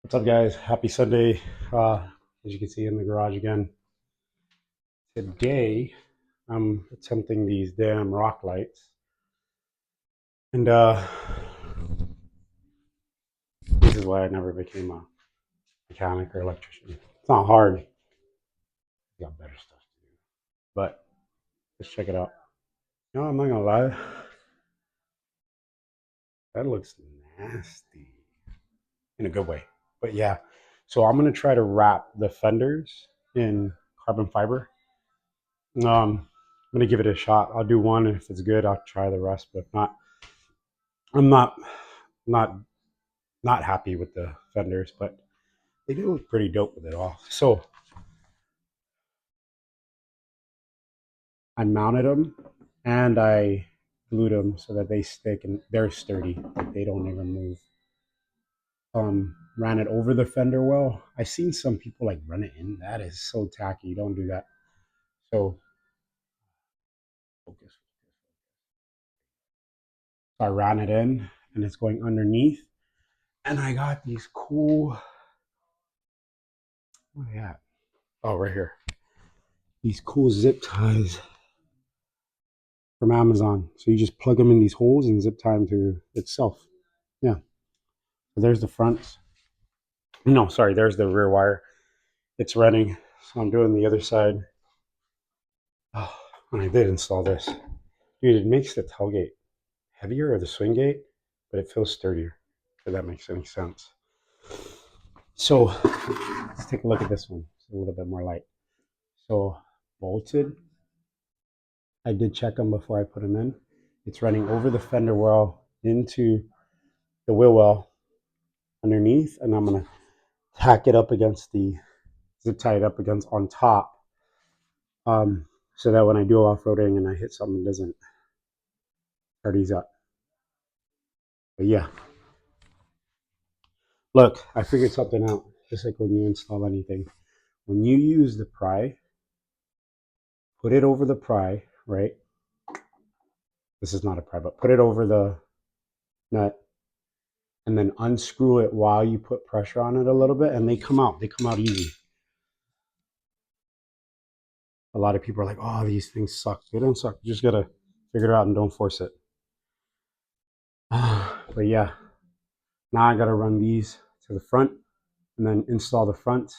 What's up, guys? Happy Sunday. As you can see in the garage again. Today, I'm attempting these damn rock lights. And this is why I never became a mechanic or electrician. It's not hard. You got better stuff to do. But let's check it out. No, I'm not gonna lie. That looks nasty in a good way. But yeah, so I'm gonna try to wrap the fenders in carbon fiber. I'm gonna give it a shot. I'll do one, and if it's good, I'll try the rest. But if not, I'm not not happy with the fenders, but they do look pretty dope with it all. So I mounted them and I glued them so that they stick and they're sturdy, like they don't even move. Ran it over the fender well. I seen some people like run it in. That is so tacky. Don't do that. So focus. So I ran it in and it's going underneath. And I got these cool. What are they at? Oh, right here. These cool zip ties from Amazon. So you just plug them in these holes and zip tie them to itself. Yeah. So there's the front. No, sorry, there's the rear wire. It's running. So I'm doing the other side. Oh, and I did install this. Dude, it makes the tailgate heavier or the swing gate, but it feels sturdier, if that makes any sense. So let's take a look at this one. It's a little bit more light. So bolted. I did check them before I put them in. It's running over the fender well into the wheel well underneath, and I'm gonna tack it up against the zip tie it up against on top, so that when I do off roading and I hit something, it doesn't start these up. But yeah, look, I figured something out. Just like when you install anything, when you use the pry, put it over the pry, right? This is not a pry, but put it over the nut and then unscrew it while you put pressure on it a little bit, and they come out. They come out easy. A lot of people are like, "Oh, these things suck." They don't suck. You just gotta figure it out and don't force it. But yeah, now I gotta run these to the front and then install the front.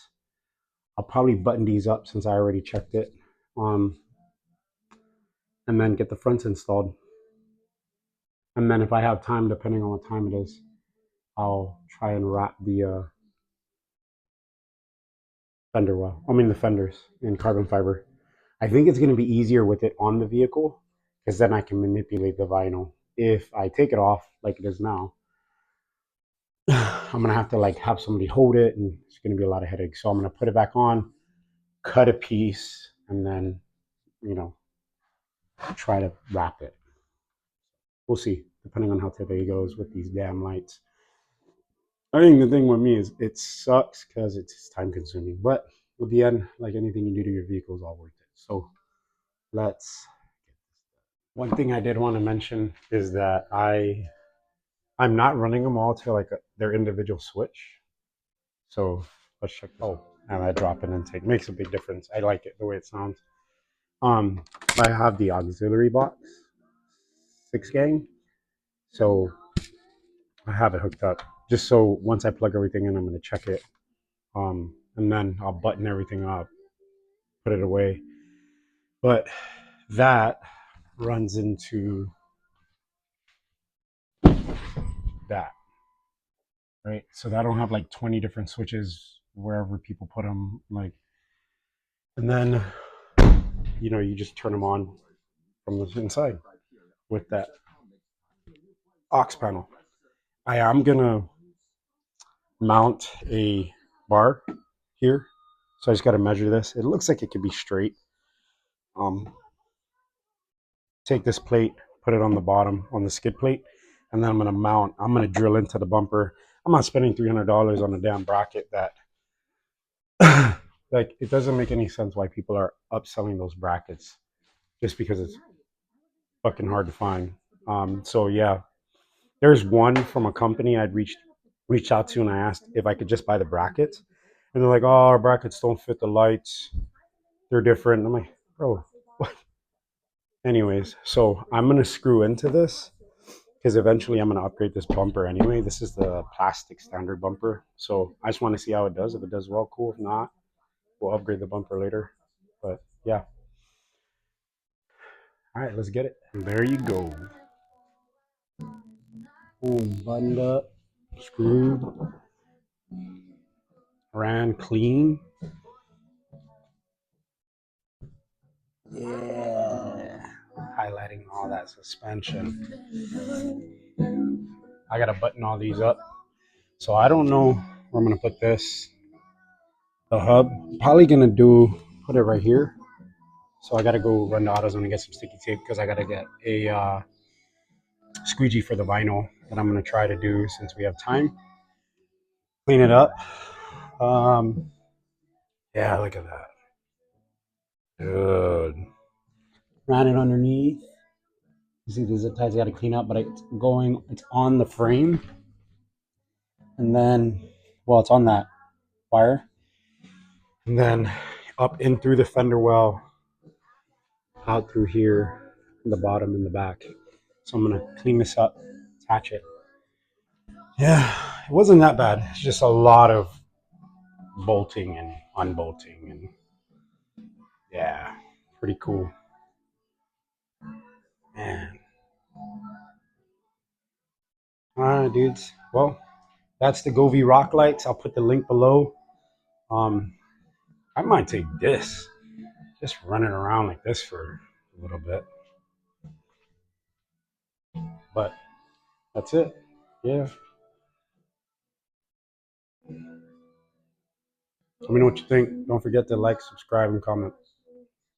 I'll probably button these up since I already checked it, um, and then get the fronts installed. And then if I have time, depending on what time it is, I'll try and wrap the fender well. I mean the fenders in carbon fiber. I think it's going to be easier with it on the vehicle because then I can manipulate the vinyl. If I take it off like it is now, I'm gonna have to like have somebody hold it, and it's gonna be a lot of headaches. So I'm gonna put it back on, cut a piece, and then you know try to wrap it. We'll see, depending on how today goes with these damn lights. I think the thing with me is it sucks because it's time consuming, but at the end, like anything you do to your vehicle is all worth it. So let's. One thing I did want to mention is that I'm not running them all to like their individual switch. So let's check. Oh, and I drop an intake makes a big difference. I like it the way it sounds. Um, I have the auxiliary box, 6 gang, so I have it hooked up just so once I plug everything in, I'm gonna check it, and then I'll button everything up, put it away. But that runs into that, right? So that I don't have like 20 different switches wherever people put them, like, and then you just turn them on from the inside with that aux panel. I am gonna mount a bar here, so I just got to measure this. It looks like it could be straight. Um, Take this plate, put it on the bottom on the skid plate, and then I'm gonna mount. I'm gonna drill into the bumper. I'm not spending $300 on a damn bracket that, like, it doesn't make any sense why people are upselling those brackets just because it's fucking hard to find. So yeah, there's one from a company I'd reached out to and I asked if I could just buy the brackets. And they're like, oh, our brackets don't fit the lights. They're different. I'm like, bro, what? Anyways, so I'm going to screw into this because eventually I'm going to upgrade this bumper anyway. This is the plastic standard bumper. So I just want to see how it does. If it does well, cool. If not, we'll upgrade the bumper later. But yeah. All right, let's get it. And there you go. Boom, buttoned up, screwed, ran clean. Yeah. Highlighting all that suspension. I got to button all these up. So I don't know where I'm going to put this. The hub, probably going to put it right here. So I got to go run to AutoZone and get some sticky tape because I got to get a squeegee for the vinyl that I'm going to try to do since we have time. Clean it up. Yeah, look at that. Good. Ran it underneath. You see the zip ties I got to clean up, but it's on the frame. And then, well, it's on that wire. And then up in through the fender well, out through here, the bottom and the back. So I'm going to clean this up, attach it. Yeah, it wasn't that bad. It's just a lot of bolting and unbolting. And yeah, pretty cool. Man. All right, dudes. Well, that's the Govee rock lights. I'll put the link below. I might take this, just running around like this for a little bit. But that's it. Yeah. Let me know what you think. Don't forget to like, subscribe, and comment.